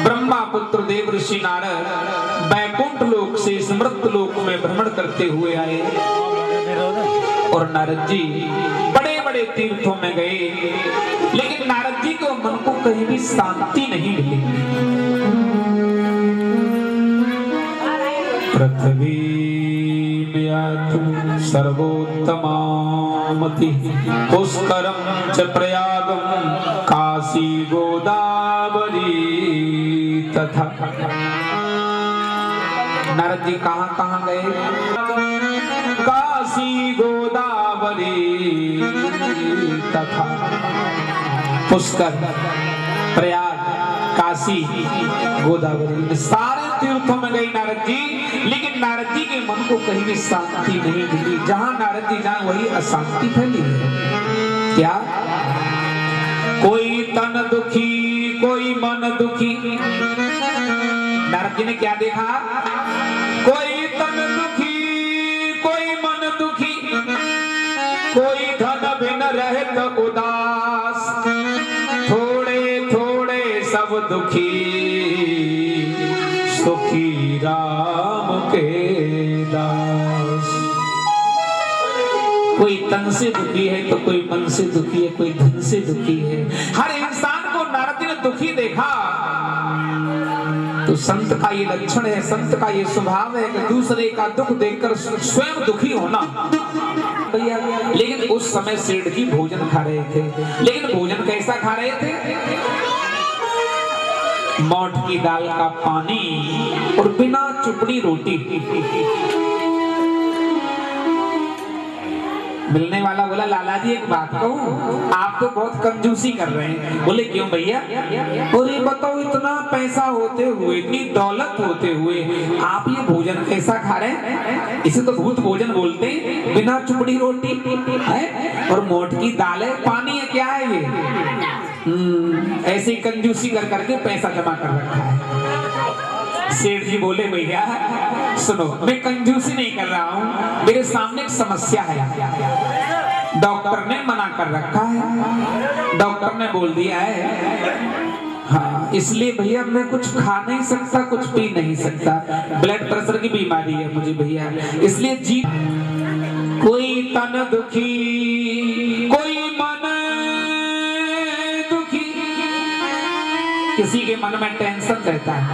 ब्रह्मा पुत्र देव ऋषि नारद बैकुंठ लोक से स्मृत लोक में भ्रमण करते हुए आए और नारद जी बड़े बड़े तीर्थों में गए, लेकिन नारद जी को मन को कहीं भी शांति नहीं मिली। पृथ्वी सर्वोत्तमामति पुष्करम च प्रयागम काशी गोदावरी तथा। नारद जी कहाँ गए? काशी गोदावरी तथा पुष्कर, प्रयाग, काशी, गोदावरी, सारे तीर्थों में गई नारद जी, लेकिन नारद जी के मन को कहीं भी शांति नहीं मिली। जहां नारद जी जाए वही अशांति फैली है। क्या? कोई तन दुखी कोई मन दुखी। नारद जी ने क्या देखा? कोई तन दुखी कोई मन दुखी, कोई धन बिन रहत उदास, थोड़े थोड़े सब दुखी, सुखी राम के दास। कोई तन से दुखी है तो कोई मन से दुखी है, कोई धन से दुखी है। हर इंसान को नारद जी ने दुखी देखा। तो संत का ये लक्षण है, संत का ये स्वभाव है कि दूसरे का दुख देखकर स्वयं दुखी होना। लेकिन उस समय सेठ जी भोजन खा रहे थे, लेकिन भोजन कैसा खा रहे थे? मोठ की दाल का पानी और बिना चुपड़ी रोटी। मिलने वाला बोला, लाला जी एक बात कहूं, आप तो बहुत कंजूसी कर रहे हैं। बोले क्यों भैया? और ये बताओ, इतना पैसा होते हुए, इतनी दौलत होते हुए आप ये भोजन कैसा खा रहे हैं? इसे तो भूत भोजन बोलते हैं। बिना चुपड़ी रोटी है और मोठ की दाल है, पानी है, क्या है ये? ऐसे कंजूसी कर करके पैसा जमा कर रखा है। सेठ जी बोले, भैया सुनो, मैं कंजूसी नहीं कर रहा हूँ, मेरे सामने एक समस्या है। डॉक्टर ने मना कर रखा है, डॉक्टर ने बोल दिया है, हाँ, इसलिए भैया मैं कुछ खा नहीं सकता, कुछ पी नहीं सकता। ब्लड प्रेशर की बीमारी है मुझे भैया, इसलिए जी। कोई तन दुखी कोई मन दुखी। किसी के मन में टेंशन रहता है,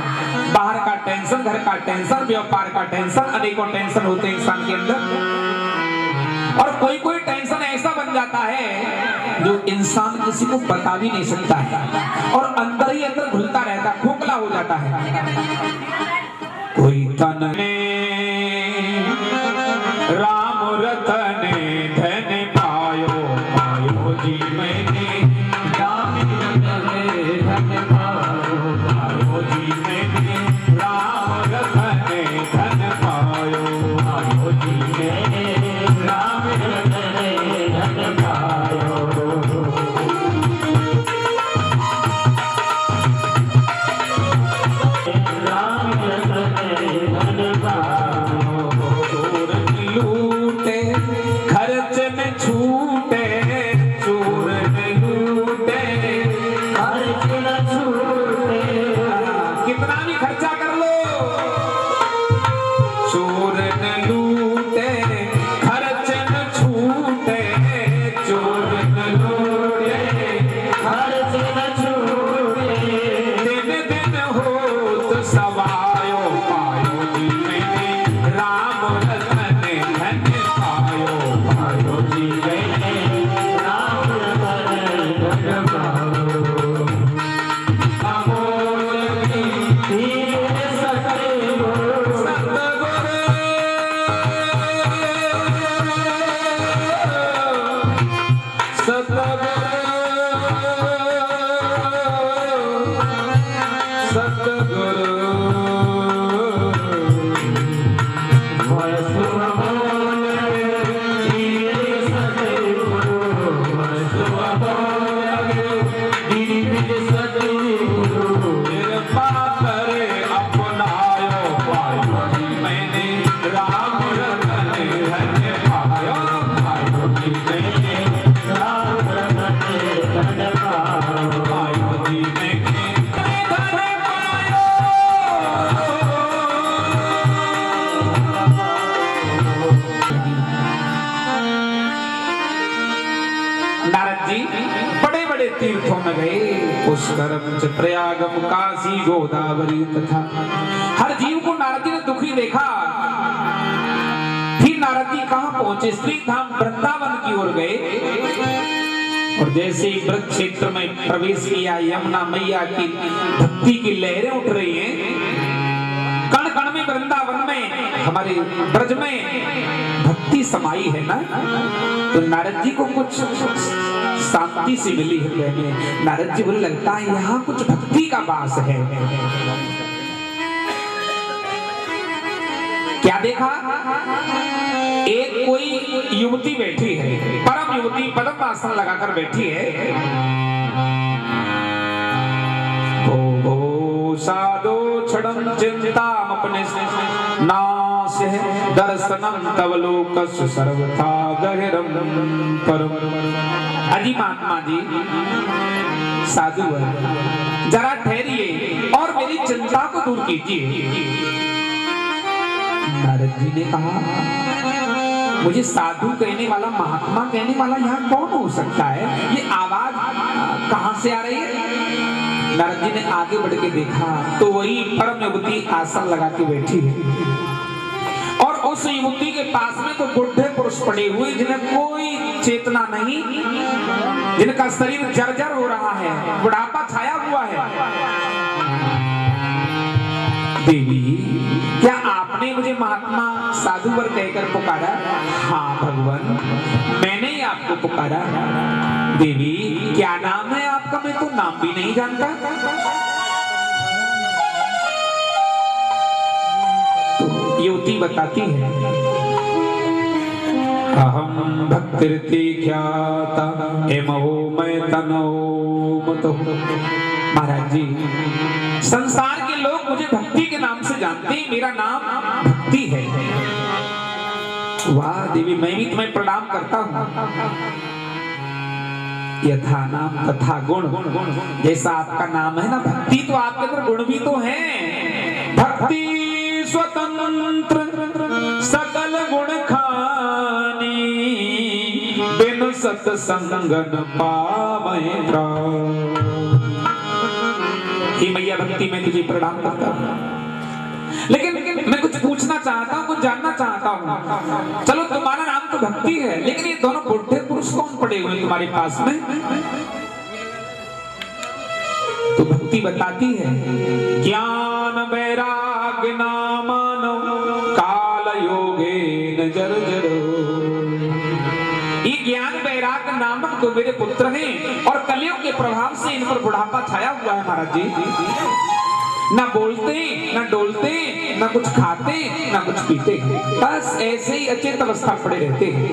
बाहर का टेंशन, घर का टेंशन, व्यापार का टेंशन, अनेकों टेंशन होते हैं इंसान के अंदर। और कोई कोई टेंशन ऐसा बन जाता है जो इंसान किसी को बता भी नहीं सकता है और अंदर ही अंदर घुलता रहता, खोखला हो जाता है। कोई तन राम रतन धन पायो, पायो जी मैंने राम रतन धन पायो, पायो जी मैंने राम रतन धन पायो, पायो जी मैंने राम रतन धन पायो। राम रतन धन पायो, चोर लूटे खर्च में छूटे, चोर लूटे खर्च न छूटे। कितना भी खर्चा कर लो, चोर न लूटे खर्च न छूटे, चोर न लूटे खर्च न छूटे। दिन दिन हो तो सवायो, पायो जी मैंने राम रतन धन पायो, पायो जी मैंने राम रतन धन पायो। अमोल की धीरे पुष्करम च प्रयागम काशी गोदावरी तथा। हर जीव को नारद जी ने दुखी देखा। फिर नारद जी कहाँ पहुंचे? श्री धाम वृंदावन की ओर गए और जैसे ही ब्रज क्षेत्र में प्रवेश किया, यमुना मैया की भक्ति की लहरें उठ रही हैं। कण कण में वृंदावन में हमारे ब्रज में भक्ति समाई है ना, तो नारद जी को कुछ शांति से मिली हृदय में। नारद जी बोले लगता है यहाँ कुछ भक्ति का वास है। क्या देखा? एक कोई युवती बैठी है, परम युवती पद्म आसन लगाकर बैठी है। ओ साधो छड़म चिंताम अपने नाश है दर्शनम तव लोकस सर्वथा गहरम परम। अजी महात्मा जी साधु है, जरा ठहरिए और मेरी चिंता को दूर कीजिए। नारद जी ने कहा मुझे साधु कहने वाला, महात्मा कहने वाला यहाँ कौन हो सकता है? ये आवाज कहाँ से आ रही है? नारद जी ने आगे बढ़ के देखा तो वही परम युवती आसन लगा के बैठी है और उस युवती के पास में तो बुढ़े पुरुष पड़े हुए जिन्हें कोई चेतना नहीं, जिनका शरीर जर्जर हो रहा है, बुढ़ापा छाया हुआ है। देवी क्या आपने मुझे महात्मा साधुवर कहकर पुकारा? हाँ भगवान, मैंने ही आपको पुकारा। देवी क्या नाम है आपका? मैं तो नाम भी नहीं जानता। तो युवती बताती है अहम भक्तिर्ति ख्याता एमहो मैं तनो मतो। महाराज जी संसार के लोग मुझे भक्ति के नाम से जानते हैं, मेरा नाम भक्ति है। वाह देवी, मैं भी तुम्हें प्रणाम करता हूँ। यथा नाम तथा गुण, जैसा आपका नाम है ना भक्ति, तो आपके अंदर गुण भी तो हैं। भक्ति स्वतंत्र सकल गुण खानी, बिन सत्संगन पावै प्राण। हे मैया भक्ति मैं तुझे प्रणाम करता हूँ, लेकिन मैं कुछ पूछना चाहता हूँ, कुछ जानना चाहता हूँ। चलो तुम्हारा नाम तो भक्ति है, लेकिन ये दोनों बुढ़े पुरुष कौन पड़े हुए तुम्हारे पास में? तो भक्ति बताती है ज्ञान वैराग्य नामानो काल योगेन जर्जरो। ये ज्ञान वैराग्य नामक तो मेरे पुत्र हैं और कलयुग के प्रभाव से इन पर बुढ़ापा छाया हुआ है। महाराज जी ना बोलते ना डोलते, ना कुछ खाते ना कुछ पीते, बस ऐसे ही अचेत अवस्था पड़े रहते हैं।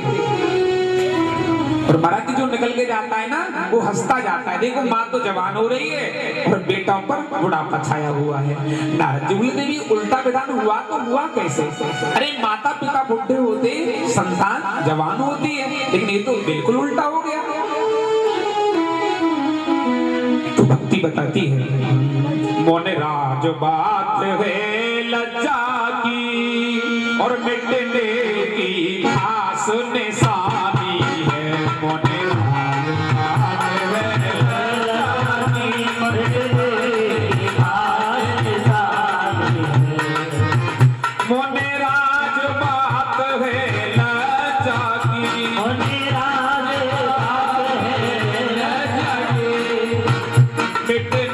और महाराज जी जो निकल के जाता है ना वो हंसता जाता है, देखो माँ तो जवान हो रही है और बेटा पर बुढ़ापा छाया हुआ है। नारद जी बोले देवी उल्टा विधान हुआ तो हुआ कैसे? अरे माता पिता बुढ़े होते, संतान जवान होती है, लेकिन ये तो बिल्कुल उल्टा हो गया। तो भक्ति बताती है मोने राज बात है लज्जा की और मिटने की खास निशानी है। मोने राज बात है लज्जा की और मिटने की खास निशानी है। मोने राज बात है लज्जा की, मोने राज बात है लज्जा की, मिटने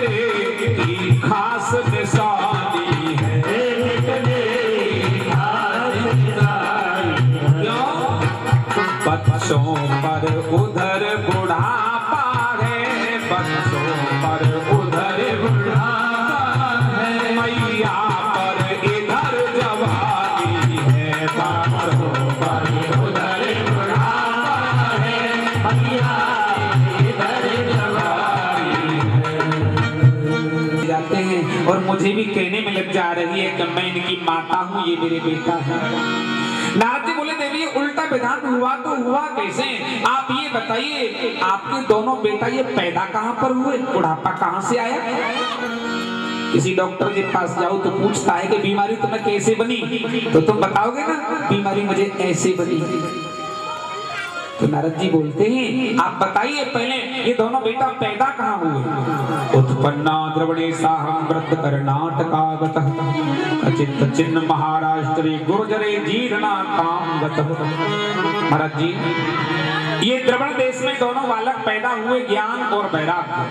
की खास निशानी है। बच्चों पर उधर बुढ़ापा है, बच्चों पर उधर बुढ़ापा है, मैया पर इधर जवानी है। बच्चों पर उधर बुढ़ापा है, मैया इधर जवानी है। जाते हैं और मुझे भी कहने में लग जा रही है कि मैं इनकी माता हूँ, ये मेरे बेटा है। नारद जी बोले देवी उल्टा विधान हुआ तो हुआ कैसे? आप ये बताइए आपके दोनों बेटा ये पैदा कहाँ पर हुए, बुढ़ापा कहाँ से आया? किसी डॉक्टर के पास जाओ तो पूछता है कि बीमारी तुम्हें कैसे बनी, तो तुम बताओगे ना बीमारी मुझे ऐसे बनी। तो नारद जी बोलते हैं आप बताइए पहले ये दोनों बेटा पैदा कहाँ हुए? उत्पन्ना द्रविड़े साहम व्रत कर्नाटकागतः अचित चिन्ह महाराष्ट्रे गुर्जरे जीर्णा कामगतः। महाराज जी ये द्रविड़ देश में दोनों बालक पैदा हुए ज्ञान और वैराग्य,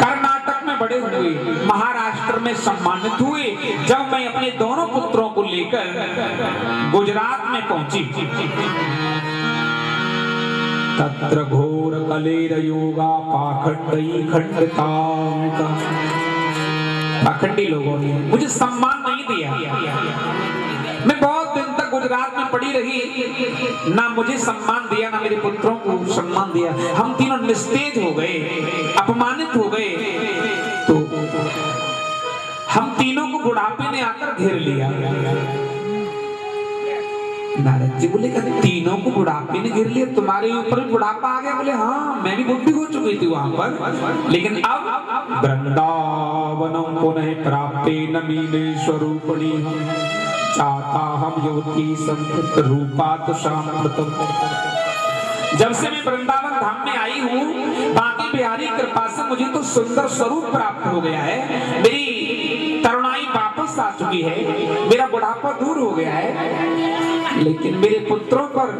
कर्नाटक में बड़े हुए, महाराष्ट्र में सम्मानित हुए। जब मैं अपने दोनों पुत्रों को लेकर गुजरात में पहुंची तत्र घोर कलेर योगा पाखंडी खंडता, पाखंडी लोगों ने मुझे सम्मान नहीं दिया। मैं बहुत दिन तक गुजरात में पड़ी रही, ना मुझे सम्मान दिया ना मेरे पुत्रों को सम्मान दिया। हम तीनों निस्तेज हो गए, अपमानित हो गए। तो हम तीनों को बुढ़ापे ने आकर घेर लिया। नारद जी बोले तीनों को बुढ़ापे ने घेर लिया, तुम्हारे ऊपर भी बुढ़ापा आ गया? बोले हाँ मैं भी बुद्धि हो चुकी थी वहां पर, लेकिन अब वृंदावनम पुनः प्राप्ते नमीने स्वरूपणी चाहता हम युवती संपृत रूपात शांतम। जब से मैं वृंदावन धाम में आई हूँ, बाकी बिहारी कृपा से मुझे तो सुंदर स्वरूप प्राप्त हो गया है, मेरी तरुणाई वापस आ चुकी है, मेरा बुढ़ापा दूर हो गया है। लेकिन मेरे पुत्रों पर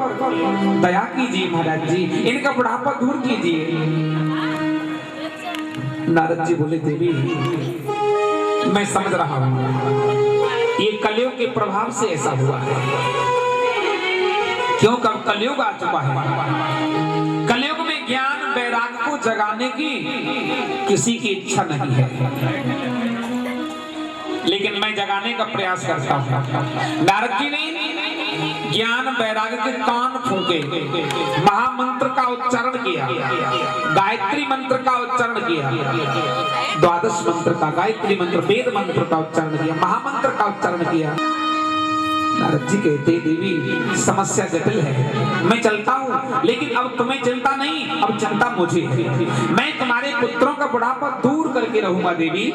दया कीजिए महाराज जी, इनका बुढ़ापा दूर कीजिए। नारद जी बोले देवी मैं समझ रहा हूँ ये कलयुग के प्रभाव से ऐसा हुआ है। क्यों? कब कलयुग आ चुका है। कलयुग में ज्ञान वैराग्य को जगाने की किसी की इच्छा नहीं है, लेकिन मैं जगाने का प्रयास करता हूं। नारद जी ने ज्ञान वैराग्य के कान फूके, महामंत्र का उच्चारण किया, गायत्री मंत्र का उच्चारण किया, द्वादश मंत्र का, गायत्री मंत्र, वेद मंत्र का उच्चारण किया, महामंत्र का उच्चारण किया। नारद जी कहते देवी समस्या जटिल है, मैं चलता हूँ, लेकिन अब तुम्हें चिंता नहीं, अब चिंता मुझे है। मैं तुम्हारे पुत्रों का बुढ़ापा दूर करके रहूंगा देवी।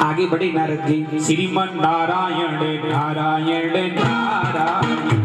आगे बढ़े नारद जी, श्रीमन नारायण नारायण नारायण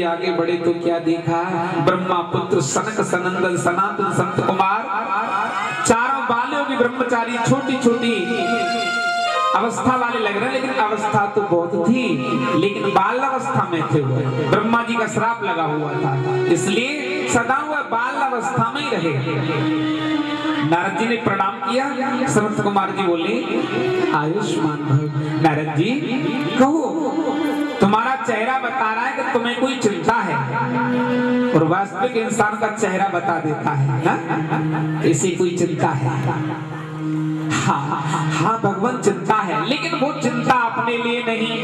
आगे बढ़े तो क्या देखा? ब्रह्मा पुत्र सनक सनंदन सनातन संत कुमार, चारों बालों की ब्रह्मचारी, छोटी छोटी अवस्था वाले लग रहे, लेकिन अवस्था तो बहुत थी, लेकिन बाल अवस्था में थे। ब्रह्मा जी का श्राप लगा हुआ था, इसलिए सदा हुआ बाल अवस्था में ही रहे। नारद जी ने प्रणाम किया। संत कुमार जी बोले आयुष्मान भव। नारद जी कहो, तुम्हारा चेहरा बता रहा है कि तुम्हें कोई चिंता है, और वास्तविक इंसान का चेहरा बता देता है ना इसे कोई चिंता है। हाँ हाँ भगवान चिंता है, लेकिन वो चिंता अपने लिए नहीं।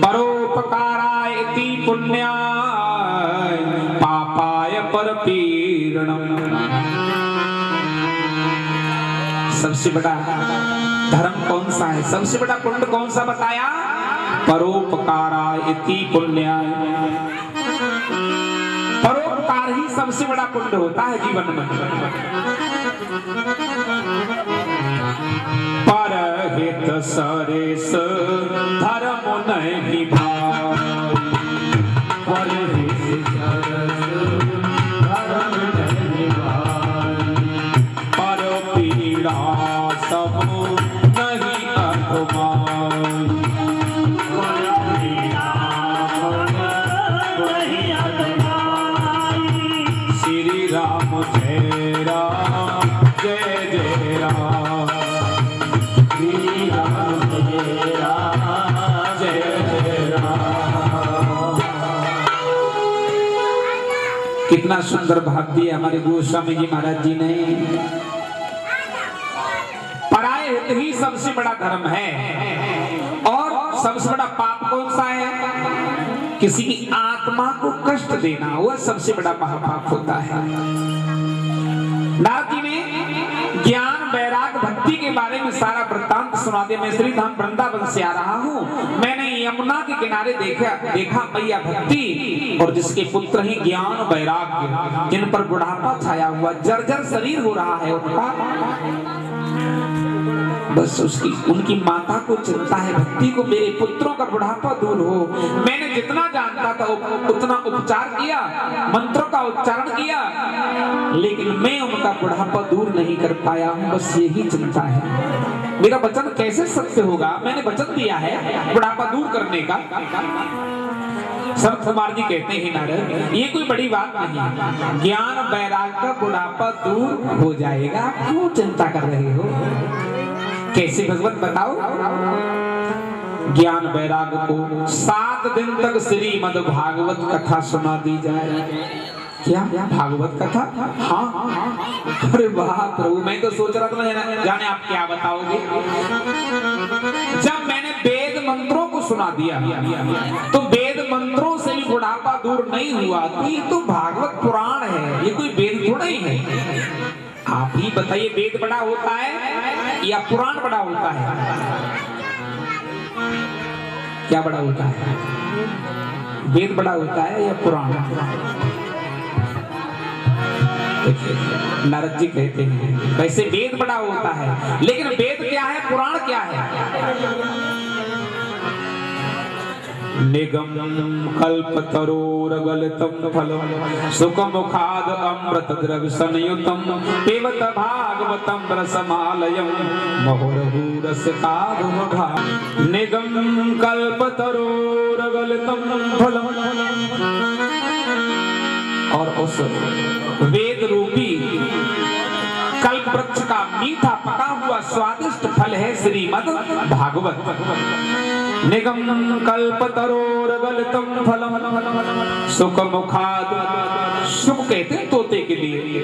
परोपकाराय इति पुण्याय पापाय परपीडनम। सबसे बड़ा धर्म कौन सा है? सबसे बड़ा पुण्य कौन सा बताया? परोपकाराय इति पुण्याय। परोपकार ही सबसे बड़ा पुण्य होता है जीवन में। परहित सरेस धर्म नहीं भाई, परहित सरस धर्म नहीं भाई, परोपी जय राम जय जय राम, श्री राम जय राम जय जय राम। कितना सुंदर भाव दिया हमारे गोस्वामी जी महाराज जी ने। पराये हित ही सबसे बड़ा धर्म है और सबसे बड़ा पाप कौन सा है? किसी की आत्मा को कष्ट देना, वह सबसे बड़ा महापाप होता है। नारद जी ने ज्ञान वैराग भक्ति के बारे में सारा वृत्तांत सुना दिया। मैं श्री धाम वृंदावन से आ रहा हूँ, मैंने यमुना के किनारे देखा मैया भक्ति और जिसके पुत्र हैं ज्ञान वैराग्य, जिन पर बुढ़ापा छाया हुआ, जर्जर शरीर हो रहा है उनका, बस उनकी माता को चिंता है भक्ति को, मेरे पुत्रों का बुढ़ापा दूर हो। मैंने जितना जानता था उतना उपचार किया, मंत्रों का उच्चारण किया, लेकिन मैं उनका बुढ़ापा दूर नहीं कर पाया हूँ, बस यही चिंता है। मेरा वचन कैसे सत्य होगा? मैंने वचन दिया है बुढ़ापा दूर करने का। संत कुमार जी कहते हैं नारद, ये कोई बड़ी बात नहीं, ज्ञान वैराग का बुढ़ापा दूर हो जाएगा, क्यों चिंता कर रहे हो? कैसे भगवत बताओ? ज्ञान वैराग को 7 दिन तक श्रीमद् भागवत कथा सुना दी जाए। क्या भागवत कथा? हाँ। अरे वाह प्रभु, मैं तो सोच रहा था जाने आप क्या बताओगे। जब मैंने वेद मंत्रों को सुना दिया तो वेद मंत्रों से भी बुढ़ापा दूर नहीं हुआ, तो ये तो भागवत पुराण है, ये कोई वेद थोड़ा ही है। आप ही बताइए, वेद बड़ा होता है या पुराण बड़ा होता है? क्या बड़ा होता है? वेद बड़ा होता है या पुराण? नारद जी कहते हैं वैसे वेद बड़ा होता है, लेकिन वेद क्या है, पुराण क्या है? निगम कल्पतरोरगलितं फलं सुखमुखाद अमृत द्रव्य संयुतं पिबत भागवतं रसमालयं मुहुर्मुहुरसिकाधुमघा। निगम कल्पतरोरगलितं फलं, और उस वेद रूपी कल्प वृक्ष का मीठा पका हुआ स्वादिष्ट फल है श्रीमद् भागवत। निगम कल्पतरोरगलितं फलं सुखमुखाद, सुख कहते हैं तोते के लिए।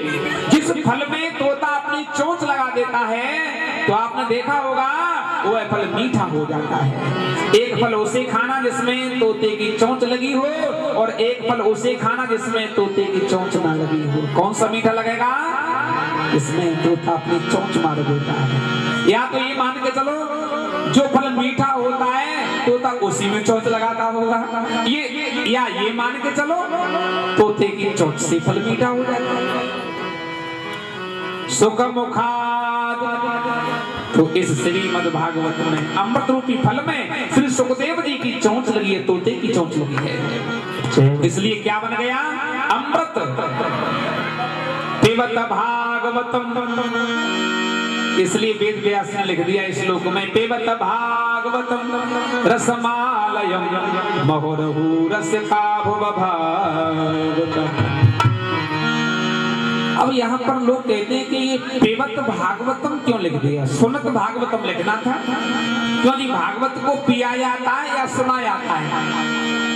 जिस फल में तोता अपनी चोंच लगा देता है तो आपने देखा होगा वह फल मीठा हो जाता है। एक फल उसे खाना जिसमें तोते की चोंच लगी हो, और एक फल उसे खाना जिसमें तोते की चोंच ना लगी हो। कौन सा मीठा लगेगा? इसमें तोता अपनी चोंच मार देता है। या तो ये मान के चलो जो फल मीठा होता है तोता उसी में चोंच लगाता होगा, ये मान के चलो तोते की चोंच से फल मीठा हो जाता है। सुखमुखाद, तो इस श्रीमद् भागवत में अमृत रूपी फल में श्री सुखदेव जी की चोंच लगी है, तोते की चोंच लगी है, इसलिए क्या बन गया? अमृत। पिबत भागवतम, इसलिए वेद व्यास ने लिख दिया इस श्लोक में पिबत भागवतम रसमालयं मुहुर्मुहुरसिकाधुमघा। अब यहाँ पर लोग कहते हैं कि ये पिबत भागवतम क्यों लिख दिया? सुनत भागवतम लिखना था। क्यों जी? भागवत को पिया जाता है या सुना जाता है?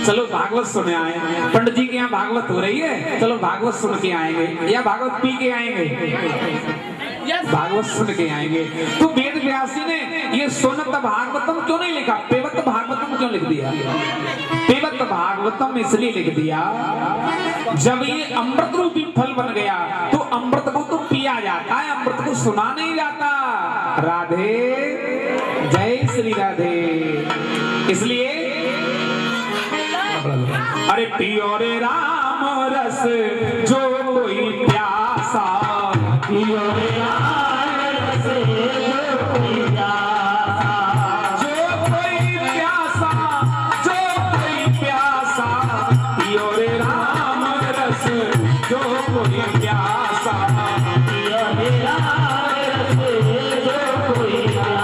चलो भागवत सुने आए, पंडित जी के यहाँ भागवत हो रही है, चलो भागवत सुन के आएंगे, या भागवत पी के आएंगे? भागवत सुन के आएंगे। तो वेद व्यास जी ने ये सुनत भागवतम क्यों नहीं लिखा, पिबत भागवतम क्यों लिख दिया? पिबत भागवतम इसलिए लिख दिया, जब ये अमृत रूपी फल बन गया तो अमृत को तो पिया जाता है, अमृत को सुना नहीं जाता। राधे, जय श्री राधे। इसलिए अरे पियो रे राम रस जो कोई प्यासा, पियो रे राम रस जो कोई प्यासा, जो कोई प्यासा, जो कोई प्यासा, पियो रे राम रस जो कोई प्यासा, पियो रे राम रस जो कोई प्यासा।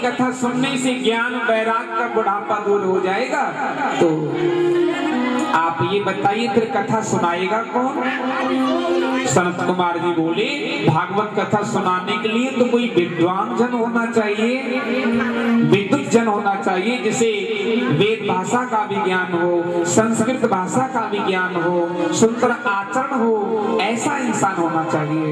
कथा सुनने से ज्ञान वैराग का बुढ़ापा दूर हो जाएगा। तो आप ये बताइए फिर कथा सुनाएगा कौन? संत कुमार जी बोले भागवत कथा सुनाने के लिए तो कोई विद्वान जन होना चाहिए, विद्युत जन होना चाहिए, जिसे वेद भाषा का भी ज्ञान हो, संस्कृत भाषा का भी ज्ञान हो, सुंदर आचरण हो, ऐसा इंसान होना चाहिए।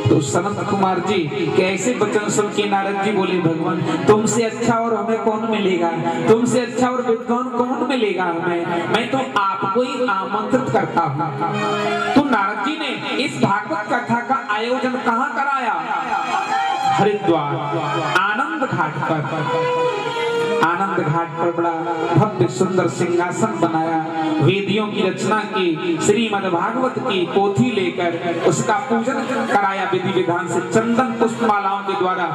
तो संत कुमार जी कैसे वचन सुन के नारद जी बोले भगवान तुमसे अच्छा और हमें कौन मिलेगा, तुमसे अच्छा और विद्वान कौन मिलेगा हमें, मैं तो आपको ही आमंत्रित करता हूँ। तो नारद जी ने इस भागवत कथा का आयोजन कहाँ कराया? हरिद्वार आनंद घाट पर। आनंद घाट पर बड़ा भव्य सुंदर सिंहासन बनाया, वेदियों की रचना की, श्रीमद् भागवत की पोथी लेकर उसका पूजन कराया विधि विधान से, चंदन पुष्पमालाओं के द्वारा।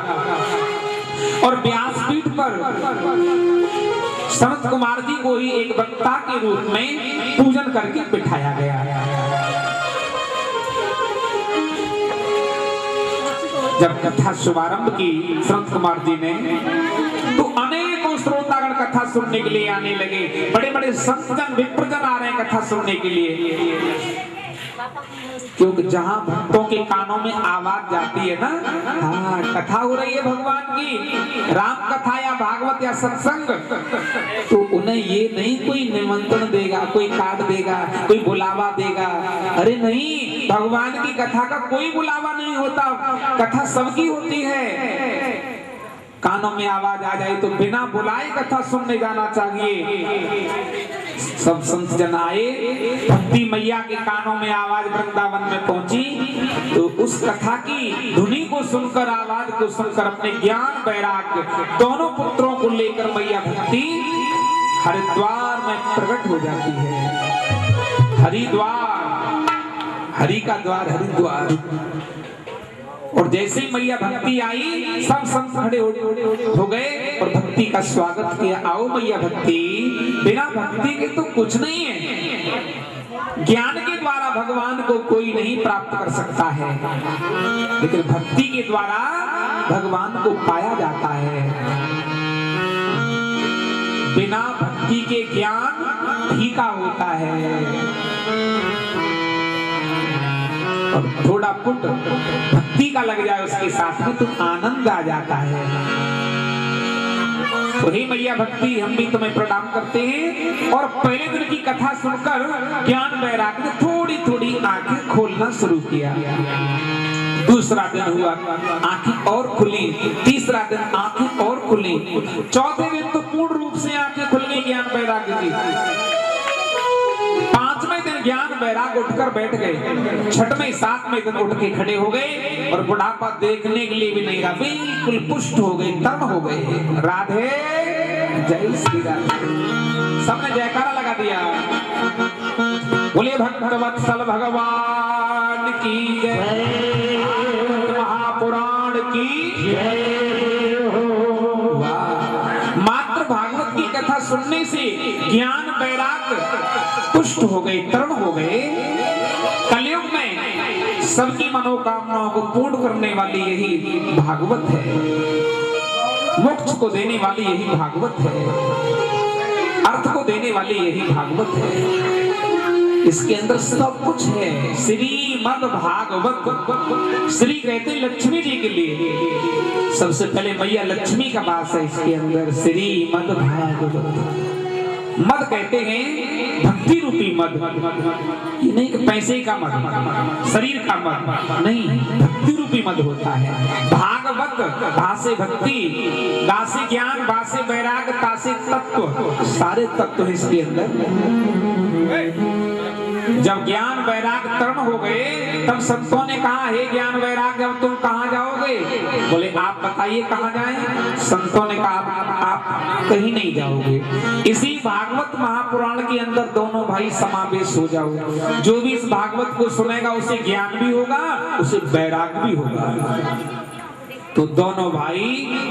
और व्यासपीठ पर संत कुमार जी को ही एक वक्ता के रूप में पूजन करके बिठाया गया। जब कथा शुभारंभ की संत कुमार जी ने, तो अनेकों श्रोतागण कथा सुनने के लिए आने लगे। बड़े बड़े संतजन विप्रजन आ रहे हैं कथा सुनने के लिए, क्योंकि जहां भक्तों के कानों में आवाज जाती है ना, हाँ कथा हो रही है भगवान की, राम कथा या भागवत या सत्संग, तो उन्हें ये नहीं कोई निमंत्रण देगा, कोई कार्ड देगा, कोई बुलावा देगा। अरे नहीं, भगवान की कथा का कोई बुलावा नहीं होता, कथा सबकी होती है। कानों में आवाज आ जाए तो बिना बुलाए कथा सुनने जाना चाहिए। सब संत जन आए, भक्ति मैया के कानों में आवाज वृंदावन में पहुंची, तो उस कथा की धुनी को सुनकर, आवाज को सुनकर अपने ज्ञान वैराग्य दोनों पुत्रों को लेकर मैया भक्ति हरिद्वार में प्रकट हो जाती है। हरिद्वार, हरि का द्वार हरिद्वार। और जैसे ही मैया भक्ति आई, सब संत खड़े हो गए और भक्ति का स्वागत किया। आओ मैया भक्ति, बिना भक्ति के तो कुछ नहीं है। ज्ञान के द्वारा भगवान को कोई नहीं प्राप्त कर सकता है, लेकिन भक्ति के द्वारा भगवान को पाया जाता है। बिना भक्ति के ज्ञान फीका होता है, और थोड़ा पुट भक्ति का लग जाए उसके साथ में तो आनंद आ जाता है। तो हे मैया भक्ति, हम भी तुम्हें प्रणाम करते हैं। और पहले दिन की कथा सुनकर ज्ञान वैराग्य ने थोड़ी थोड़ी आंखें खोलना शुरू किया। दूसरा दिन हुआ, आंखें और खुली, तीसरा दिन आंखें और खुली, चौथे दिन तो पूर्ण रूप से आंखें खुल गई ज्ञान वैराग्य की। पांचवें दिन ज्ञान वैराग उठकर बैठ गए, छठवें सातवें दिन उठ के खड़े हो गए और बुढ़ापा देखने के लिए भी नहीं रहा, बिल्कुल पुष्ट हो गए, तर्ण हो गए। राधे जय श्री राधे, सबने जयकारा लगा दिया। बोले भक्तवत्सल भगवान की जय, महापुराण की जय हो। मात्र भागवत की कथा सुनने से ज्ञान वैराग पुष्ट हो गए, तरण हो गए। कलयुग में सबकी मनोकामनाओं को पूर्ण करने वाली यही भागवत है, मोक्ष को देने वाली यही भागवत है, अर्थ को देने वाली यही भागवत है। इसके अंदर सब कुछ है। श्रीमद् भागवत, श्री कहते लक्ष्मी जी के लिए, सबसे पहले मैया लक्ष्मी का वास है इसके अंदर। श्रीमद् भागवत, मद कहते हैं भक्ति रूपी मद, ये नहीं कि पैसे का मद, शरीर का मद नहीं, भक्ति रूपी मद होता है। भागवत, भासे भक्ति, गासे ज्ञान, बासे वैराग, तासे तत्व, सारे तत्व इसके अंदर। जब ज्ञान वैराग तरण हो गए तब संतों ने कहा, हे ज्ञान वैराग अब तुम कहाँ जाओगे? बोले आप बताइए कहाँ जाएं? संतों ने कहा आप कहीं नहीं जाओगे। इसी भागवत महापुराण के अंदर दोनों भाई समावेश हो जाओ। जो भी इस भागवत को सुनेगा उसे ज्ञान भी होगा, उसे वैराग भी होगा। तो दोनों भाई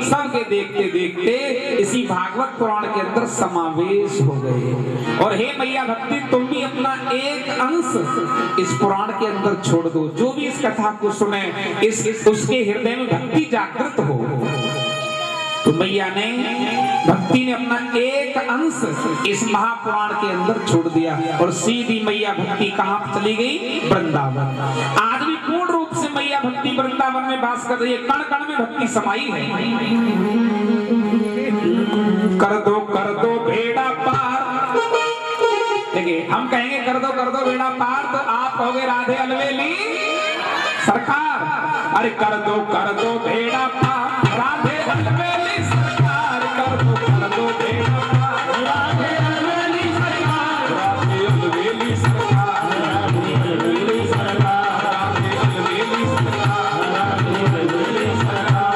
सबके देखते देखते इसी भागवत पुराण के अंदर समावेश हो गए। और हे मैया भक्ति, तुम भी अपना एक अंश इस पुराण के अंदर छोड़ दो। जो भी इस कथा को सुने उसके हृदय में भक्ति जागृत हो। तो मैया ने, भक्ति ने अपना एक अंश इस महापुराण के अंदर छोड़ दिया और सीधी मैया भक्ति कहाँ चली गई? वृंदावन। आज भी पूर्ण रूप से मैया भक्ति वृंदावन में वास कर रही है। कण कण में भक्ति समाई है। कर दो बेड़ा पार। देखिए हम कहेंगे कर दो बेड़ा पार, तो आप कहोगे राधे अलवेली सरकार। अरे कर दो बेड़ा पार, राधे अलवेली सरकार। कर दो बेड़ा पार, राधे अलवेली सरकार। राधे अलवेली सरकार, राधे अलवेली सरकार, राधे अलवेली सरकार, राधे अलवेली सरकार।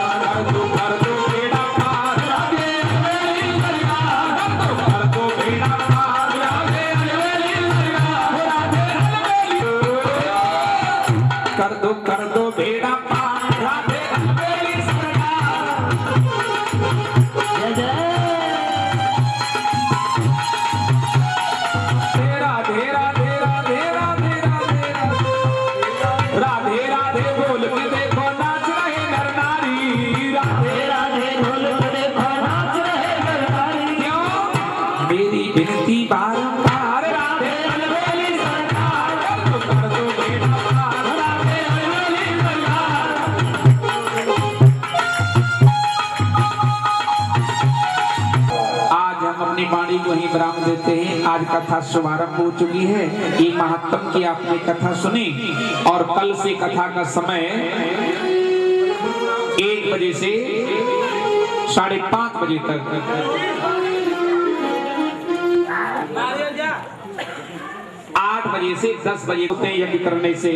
कर दो बेड़ा पार, राधे अलवेली सरकार। कर दो बेड़ा पार, राधे अलवेली सरकार, राधे अलवेली। कर दो बेड़ा पार, राधे अलवेली सरकार। राधे राधे राधे राधे राधे राधे राधे बोल के देखो नाच रहे नर नारी। राधे राधे बोल के देखो नाच रहे नर नारी। क्यों? मेरी विनती बारंबार, राधे अलवेली सरकार। कर दो बेड़ा पार, राधे अलवेली सरकार। आज हम अपनी वाणी को ही विराम देते हैं। आज कथा शुभारंभ हो चुकी है। ये महात्म की आपने कथा सुनी और कल से कथा का समय 1 बजे से 5:30 बजे तक, 8 बजे से 10 बजे होते हैं। यज्ञ करने से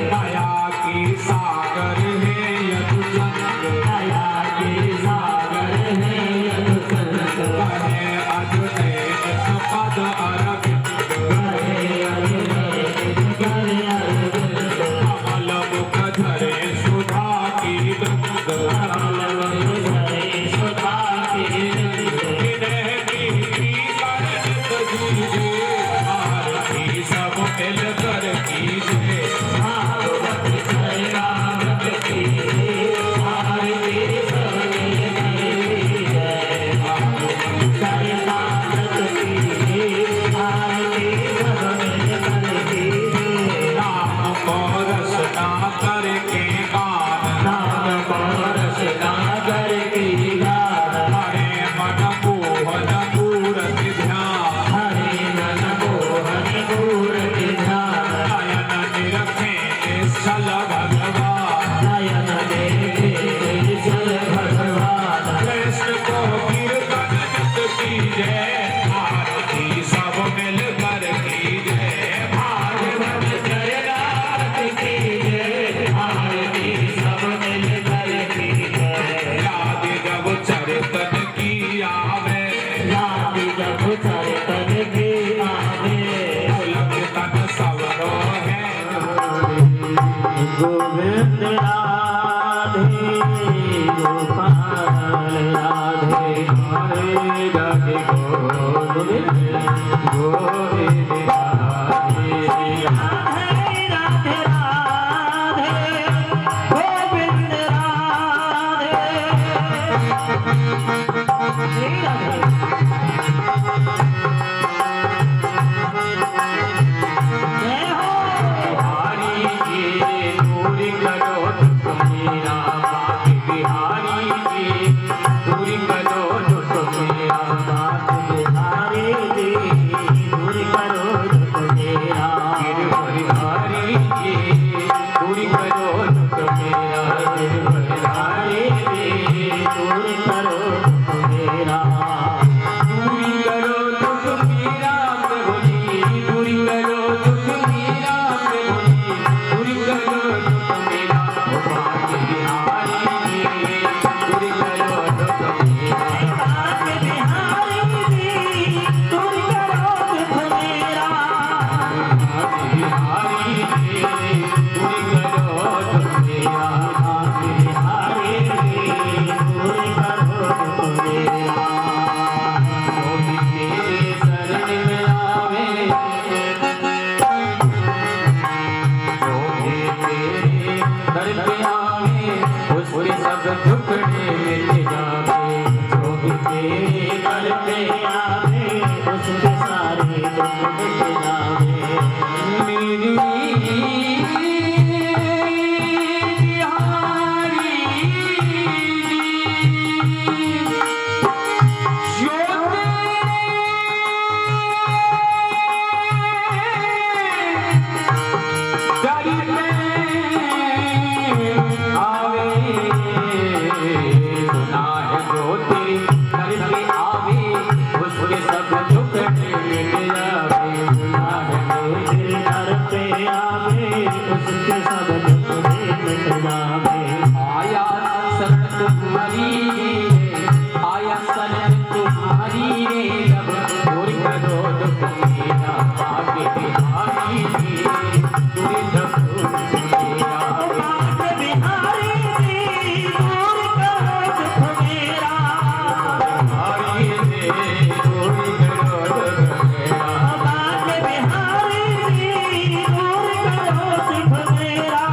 माया के सागर है यदुचंद, माया के सागर है यदुचंद। कहे अद्वैत पद अरविंद, कहे अद्वैत कमल मुख धरे सुधा की वृंद, कमल मुख धरे सुधा की वृंद। इन्हें कीर्ति कर नित जीजे, आरती सब मिल कर कीजिए। गोविंद राधे गोपाल राधे हरे राधे गोविंद गोविंद राधे राधे राधे राधे गोविंद राधे दूर करो दुख मेरा गिरधारी जी दूर करो दुख मेरा गिरधारी जी दूर करो दुख मेरा दूर करो दुख मेरा प्रभु जी दूर करो दुख मेरा प्रभु जी दूर करो दुख मेरा भगवान बिहारी जी दूर करो दुख मेरा बिहारी जी दूर करो दुख मेरा बिहारी जी दूर करो दुख मेरा बिहारी जी दूर करो दुख मेरा गोविंद तेरे शरण में आवे गोविंद तेरे दर पे आवे उसके सब दुखड़े मिट जावे गोविंद तेरे दर पे आवे उसके सारे दुख मिट जावे मेरी बिहारी जी दर में आवे सुना है जो तेरी दर पे आवे उसके सब दुख मिट जावे सुना है जो तेरी दर पे आवे उसके सब दुख मिट जावे आया शरण तुम्हारी आया शरण तुम्हारी रे जब दूर करो दुख मेरा आगे बिहारी जी दूर करो दुख मेरा आगे बिहारी जी दूर करो दुख मेरा बिहारी जी दूर करो दुख मेरा आगे बिहारी जी दूर करो दुख मेरा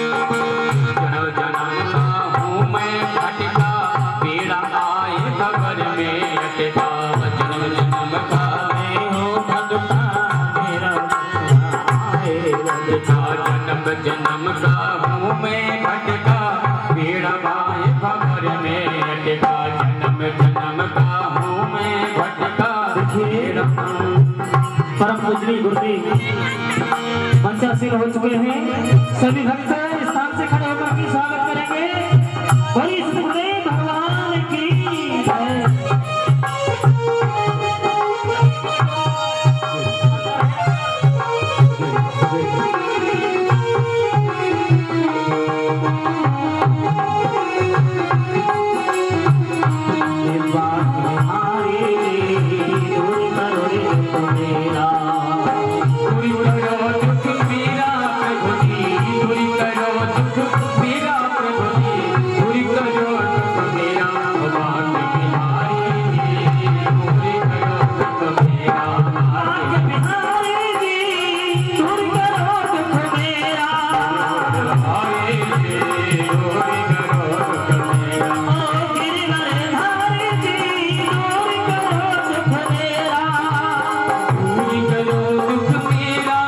जन्म जन्म का हूँ मैं भटका बेड़ा आए खबर में अटका जन्म जन्म का मैं हूँ भटका मेरा आए भटका जन्म जन्म का हूँ मैं भटका बेड़ा आए खबर में अटका जन्म जन्म का हूँ मैं भटका बेड़ा परम पूजनीय गुरुदेव पंचासीन हो चुके हैं सभी भक्त स्थान से खड़े होकर की स्वागत करेंगे बड़ी गुरुदेव भगवान की जय दूर करो दुख मेरा दूर करो दुख मेरा प्रभु जी दूर करो दुख मेरा प्रभु जी दूर करो दुख मेरा भगवान बिहारी जी दूर करो दुख मेरा बिहारी जी दूर करो दुख मेरा बिहारी जी दूर करो दुख मेरा गिरिधारी जी दूर करो दुख मेरा दूर करो दुख मेरा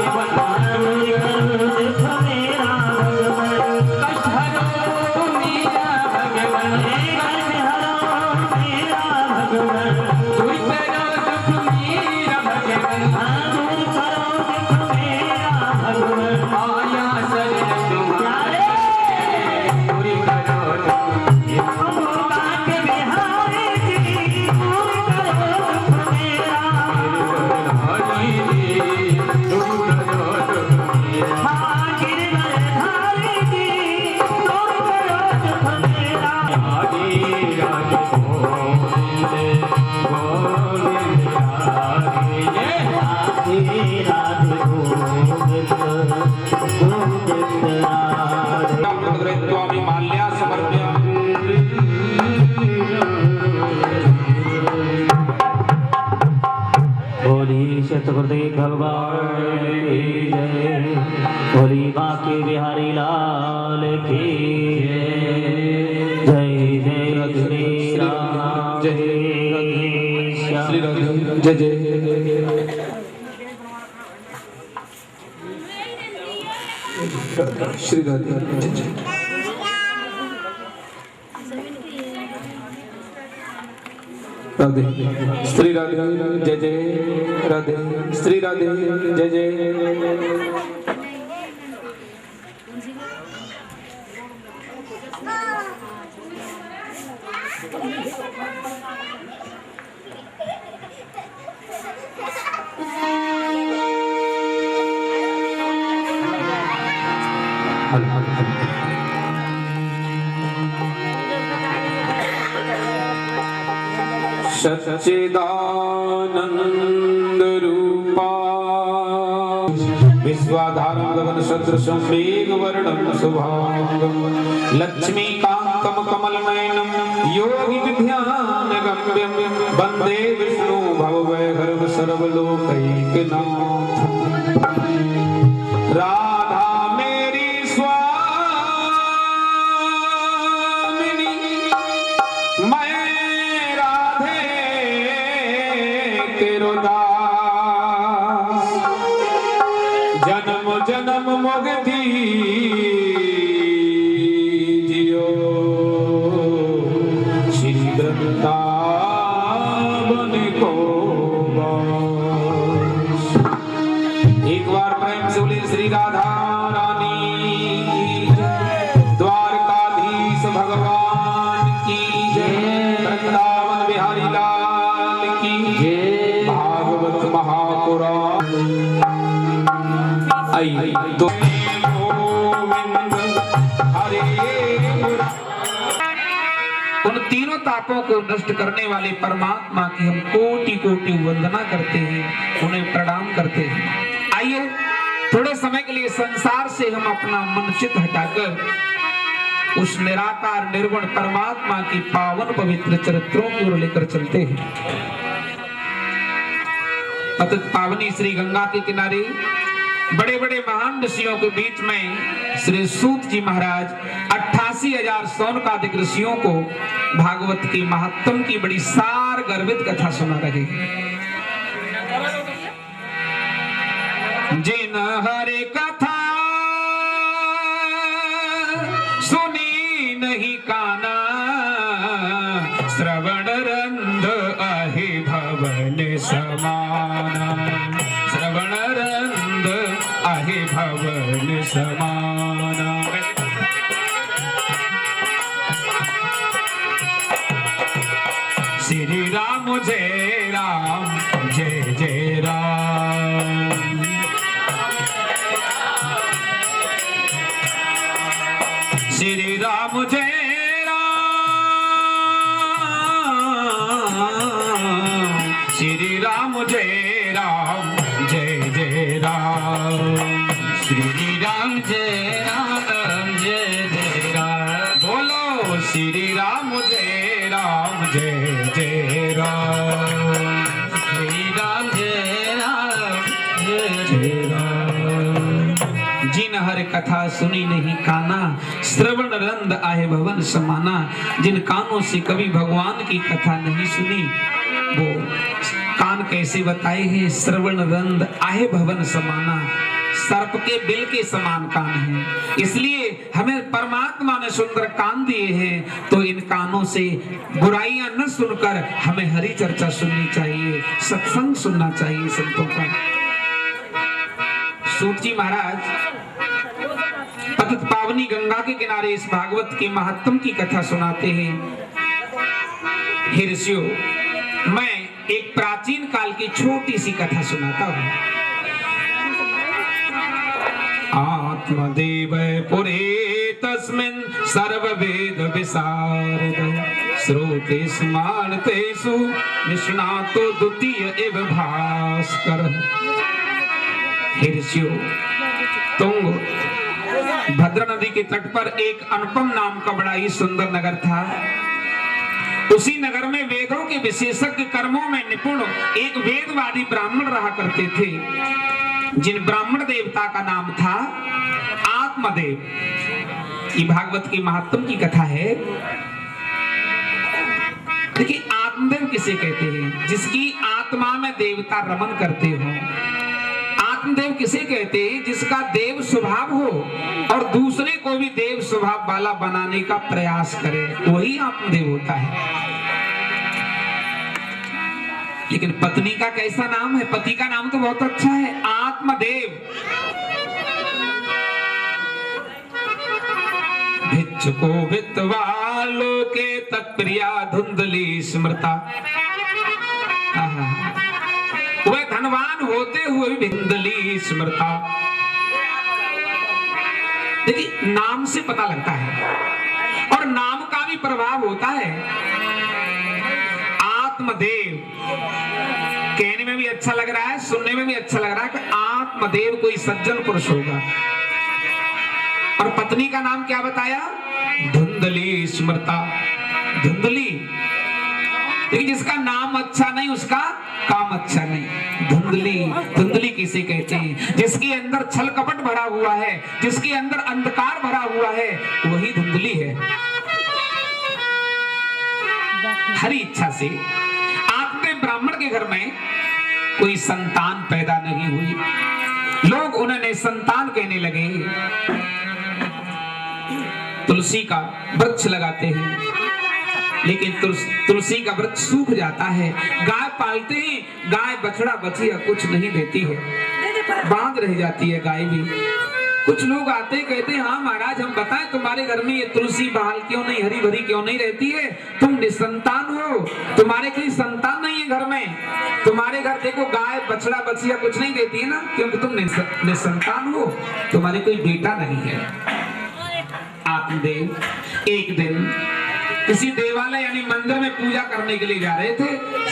भगवान दूर करो दुख मेरा भगवान कष्ट हरो मेरा भगवान कष्ट हरो मेरा भगवान दूर करो दुख मेरा भगवान दूर करो दुख मेरा भगवान आया शरण तुम्हारे दूर करो दुख मेरा बिहारी जी दूर करो दुख मेरा बिहारी जी दूर करो दुख मेरा गिरधारी जी दूर करो दुख मेरा आदि राज गोविंद गोविंद हरि जय आदि राज गोविंद गोविंद हरि स्वामी माल्या समर्प्य बोली शतगुरुदेव भगवान की जय बोली बांके बिहारी लाल की जय जय श्री राम जय श्री राधे जय जय श्री राधे जय जय राधे श्री राधे जय जय राधे श्री राधे जय जय सच्चिदानंद रूपा विश्वाधारं गगन सदृशं मेघवर्णं शुभांगं लक्ष्मीकान्तं कमलनयनं योगी विद्यानगम्यं वन्दे विष्णु भवभयहरं सर्वलोकैकनाथं राधा मेरी स्वामिनी मैं तेरो दास जन्म जन्म मुक्ति जियो श्री वृंदावन को वास। एक बार प्रेम से बोले श्री राधा रानी की जय, द्वारकाधीश भगवान की जय, वृंदावन बिहारी लाल की जय, भागवत महापुराण आई तो गोविंद हरे उन तीनों तापों को नष्ट करने वाले परमात्मा की हम कोटि कोटि वंदना करते हैं, उन्हें प्रणाम करते हैं। आइए थोड़े समय के लिए संसार से हम अपना मन चित हटाकर उस निराकार निर्गुण परमात्मा की पावन पवित्र चरित्रों की ओर लेकर चलते हैं। पतित पावनी श्री गंगा के किनारे बड़े बड़े महान ऋषियों के बीच में श्री सूत जी महाराज 88,000 सौनकादिक ऋषियों को भागवत के महात्म की बड़ी सार गर्भित कथा सुना रहे हैं। जिन हरे कथा सुनी नहीं काना श्रवण रंध आहे भवन समाना, श्रवण रंध आहे भवन समाना। श्री राम जय राम जय जय राम, श्री राम जय श्री राम जय राम जय जय राम, श्री राम जय जय राम, बोलो श्री राम जय जय राम, श्री राम जय जय राम। जिन हर कथा सुनी नहीं काना श्रवण रंद आहे भवन समाना, जिन कानों से कभी भगवान की कथा नहीं सुनी वो कान कैसे बताए हैं। श्रवण रंद आहे भवन समाना, सर्प के बिल के समान कान है, इसलिए हमें परमात्मा ने सुंदर कान दिए हैं तो इन कानों से बुराइयां न सुनकर हमें हरि चर्चा सुननी चाहिए, सत्संग सुनना चाहिए संतों का। सूत जी महाराज पतित पावनी गंगा के किनारे इस भागवत के महात्म की कथा सुनाते हैं। हे ऋषियों, मैं एक प्राचीन काल की छोटी सी कथा सुनाता हूं। आत्मदेव पुरे तस्मिन् सर्ववेद विशारद, श्रोते स्मारतेषु निष्णातो द्वितीय एव भास्कर। हे ऋषियों, तुंग भद्रा नदी के तट पर एक अनुपम नाम का बड़ा ही सुंदर नगर था। उसी नगर में वेदों के विशेषज्ञ कर्मों में निपुण एक वेदवादी ब्राह्मण रहा करते थे, जिन ब्राह्मण देवता का नाम था आत्मदेव। ये भागवत की महात्म की कथा है। देखिए, आत्मदेव किसे कहते हैं? जिसकी आत्मा में देवता रमन करते हो। आत्मदेव किसे कहते हैं? जिसका देव स्वभाव हो और दूसरे को भी देव स्वभाव वाला बनाने का प्रयास करे, वही आत्मदेव होता है। लेकिन पत्नी का कैसा नाम है? पति का नाम तो बहुत अच्छा है, आत्मदेव। भिक्षुको वित्तवालो के तत्प्रिया धुंधली स्मृता। वह धनवान होते हुए भी धुंधली स्मृता। देखिए, नाम से पता लगता है और नाम का भी प्रभाव होता है। आत्मदेव कहने में भी अच्छा लग रहा है, सुनने में भी अच्छा लग रहा है कि आत्मदेव कोई सज्जन पुरुष होगा। और पत्नी का नाम क्या बताया? धुंधली स्मृता। धुंधली, लेकिन जिसका नाम अच्छा नहीं उसका काम अच्छा नहीं। धुंधली, धुंधली किसे कहते हैं? जिसके अंदर छल कपट भरा हुआ है, जिसके अंदर अंधकार भरा हुआ है, वही धुंधली है। हरी इच्छा से आपके ब्राह्मण के घर में कोई संतान पैदा नहीं हुई। लोग उन्हें संतान कहने लगे। तुलसी का वृक्ष लगाते हैं, लेकिन तुलसी का वृक्ष सूख जाता है। गाय पालते हैं, गाय बछड़ा बछिया कुछ नहीं देती है, बांध रह जाती है गाय भी। कुछ लोग आते कहते हैं, हाँ महाराज हम बताएं तुम्हारे घर में ये तुलसी बहाल क्यों नहीं, हरी भरी क्यों नहीं रहती है? तुम निसंतान हो, तुम्हारे कोई संतान नहीं है घर में। तुम्हारे घर देखो गाय बछड़ा बछिया कुछ नहीं देती है ना, क्योंकि तुम निसंतान हो, तुम्हारे कोई बेटा नहीं है। आत्मदेव एक दिन किसी देवालय यानी मंदिर में पूजा करने के लिए जा रहे थे।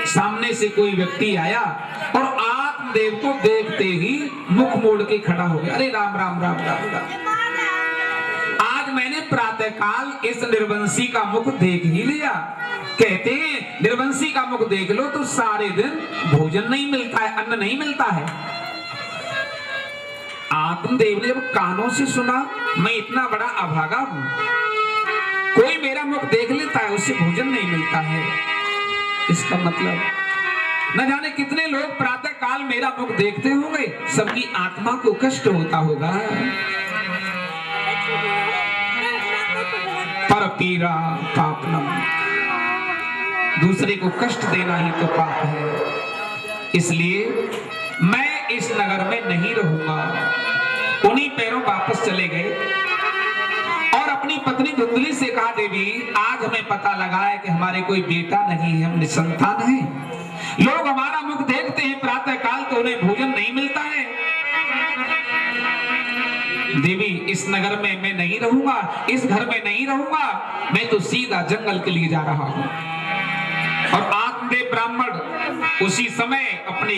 सामने से कोई व्यक्ति आया और आत्मदेव को देखते ही मुख मोड़ के खड़ा हो गया। अरे राम राम राम राम राम, आज मैंने प्रातःकाल इस निर्वंशी का मुख देख ही लिया। कहते हैं निर्वंशी का मुख देख लो तो सारे दिन भोजन नहीं मिलता है, अन्न नहीं मिलता है। आत्मदेव ने जब कानों से सुना, मैं इतना बड़ा अभागा हूं, कोई मेरा मुख देख लेता है उससे भोजन नहीं मिलता है, इसका मतलब न जाने कितने लोग प्रातः काल मेरा मुख देखते होंगे, सबकी आत्मा को कष्ट होता होगा। पर पीरा पापनम, दूसरे को कष्ट देना ही तो पाप है। इसलिए मैं इस नगर में नहीं रहूंगा। उन्हीं पैरों वापस चले गए और अपनी पत्नी धुंधली से कहा, देवी आज हमें पता लगा है कि हमारे कोई बेटा नहीं है, हम निसंतान हैं। लोग हमारा मुख देखते हैं प्रातः काल तो उन्हें भोजन नहीं मिलता है। देवी इस नगर में मैं नहीं रहूंगा, इस घर में नहीं रहूंगा, मैं तो सीधा जंगल के लिए जा रहा हूं। और आत्मदेव ब्राह्मण उसी समय अपने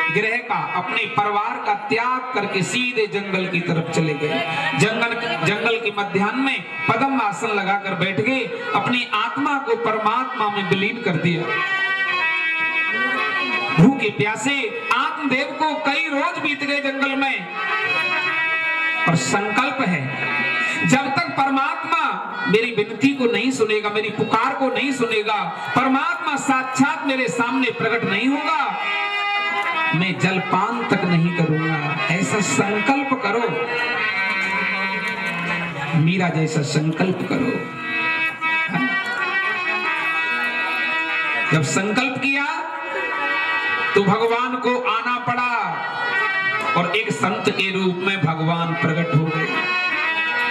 गृह का, अपने परिवार का त्याग करके सीधे जंगल की तरफ चले गए। जंगल के मध्याह्न में पद्म आसन लगाकर बैठ गए, अपनी आत्मा को परमात्मा में विलीन कर दिया। भूखे प्यासे आत्मदेव को कई रोज बीत गए जंगल में। और संकल्प है, जब तक परमात्मा मेरी विनती को नहीं सुनेगा, मेरी पुकार को नहीं सुनेगा, परमात्मा साक्षात मेरे सामने प्रकट नहीं होगा, मैं जलपान तक नहीं करूंगा। ऐसा संकल्प करो, मीरा जैसा संकल्प करो। जब संकल्प किया तो भगवान को आना पड़ा और एक संत के रूप में भगवान प्रकट हो गए।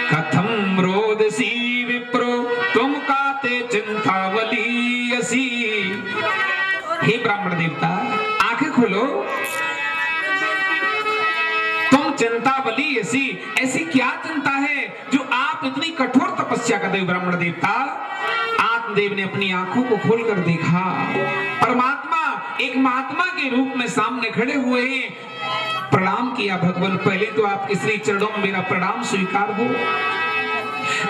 कथम रोदसी विप्रो तुम काते चिंतावली असी। हे ब्राह्मण देवता आंखें खोलो, तुम चिंतावली ऐसी क्या चिंता है जो आप इतनी कठोर तपस्या करते हो? ब्राह्मण देवता आत्मदेव ने अपनी आंखों को खोलकर देखा, परमात्मा एक महात्मा के रूप में सामने खड़े हुए हैं। प्रणाम किया, भगवान पहले तो आपके श्री चरणों में मेरा प्रणाम स्वीकार हो।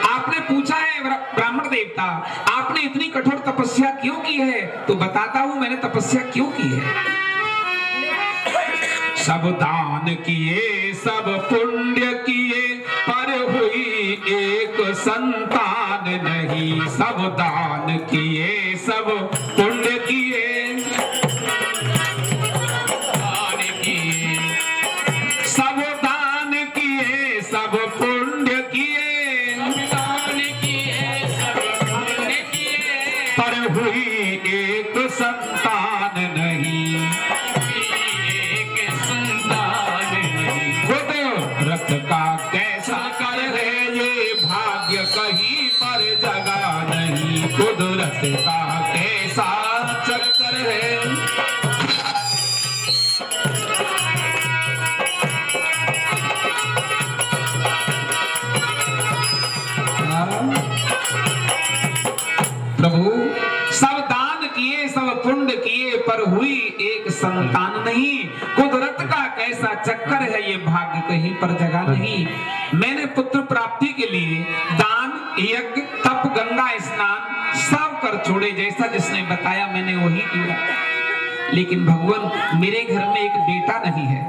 आपने पूछा है ब्राह्मण देवता आपने इतनी कठोर तपस्या क्यों की है? तो बताता हूं मैंने तपस्या क्यों की है। सब दान किए सब पुण्य किए पर हुई एक संतान नहीं। सब दान किए सब पुण्य किए, दान किए, सब दान किए, सब पुण्य किए, दान किए, सब पुण्य किए, पर हुई एक संतान नहीं, एक संतान नहीं। खुद रथ का कैसा कर है ये भाग्य कहीं पर जगा नहीं, कुदरत का कैसा चक्कर है। प्रभु सब दान किए, सब पुण्य किए, पर हुई एक संतान नहीं, कुदरत का कैसा चक्कर है ये भाग्य कहीं पर जगह नहीं। मैंने पुत्र प्राप्ति के लिए दान, यज्ञ, तप, गंगा स्नान सब कर छोड़े, जैसा जिसने बताया मैंने वही किया, लेकिन भगवान मेरे घर में एक बेटा नहीं है।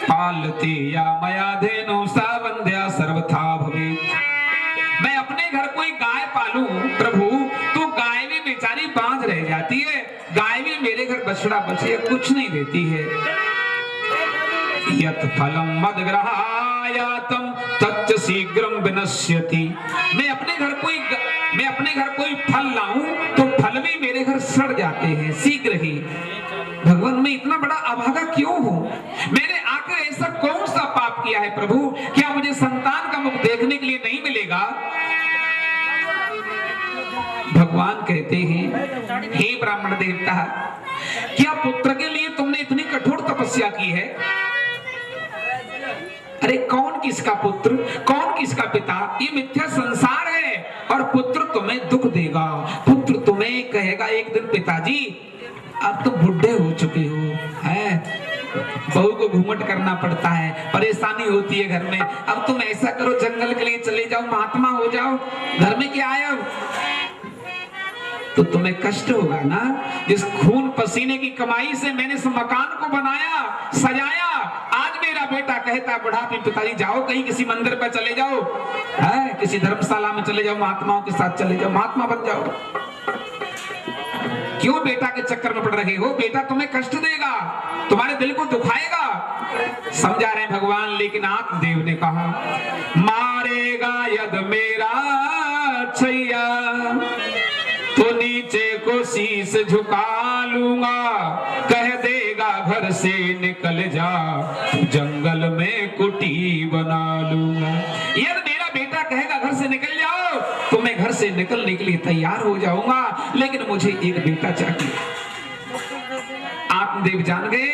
पालते या मया धेनु सा वंद्या सर्वथा भवे। मैं अपने घर कोई गाय पालूं प्रभु, तो गाय भी बेचारी बांझ रह जाती है, गाय भी मेरे घर बछड़ा बछिया कुछ नहीं देती है। यत् फलम मदग्रहायातम तच्च शीघ्रम विनश्यति। मैं अपने घर कोई फल लाऊं तो फल भी मेरे घर सड़ जाते हैं शीघ्र ही। भगवान मैं इतना बड़ा अभागा क्यों हूं? मैंने आकर ऐसा कौन सा पाप किया है प्रभु? क्या मुझे संतान का मुख देखने के लिए नहीं मिलेगा? भगवान कहते हैं हे ब्राह्मण देवता, क्या पुत्र के लिए तुमने इतनी कठोर तपस्या की है? अरे कौन किसका पुत्र, कौन किसका पिता? ये मिथ्या संसार है और पुत्र तुम्हें दुख देगा। पुत्र तुम्हें कहेगा एक दिन पिताजी अब तो बुढ़े हो चुके हो, है बहू को घूमट करना पड़ता है, परेशानी होती है घर में, अब तुम ऐसा करो जंगल के लिए चले जाओ, महात्मा हो जाओ, घर में क्या आया? तो तुम्हें कष्ट होगा ना। जिस खून पसीने की कमाई से मैंने इस मकान को बनाया, सजाया, आज मेरा बेटा कहता बुढ़ापे पिताजी जाओ कहीं किसी मंदिर पर चले जाओ, है किसी धर्मशाला में चले जाओ, महात्माओं के साथ चले जाओ, महात्मा बन जाओ। क्यों बेटा के चक्कर में पड़ रहे हो? बेटा तुम्हें कष्ट देगा, तुम्हारे दिल को दुखाएगा। समझा रहे भगवान, लेकिन आत्मदेव ने कहा मारेगा यद मेरा छैया तो नीचे को शीश झुका लूंगा, कह देगा घर से निकल जा जंगल में कुटी बना लूंगा। यदि मेरा बेटा कहेगा घर से निकल जाओ तो मैं घर से निकलने के लिए तैयार हो जाऊंगा, लेकिन मुझे एक बेटा चाहिए। आत्मदेव जान गए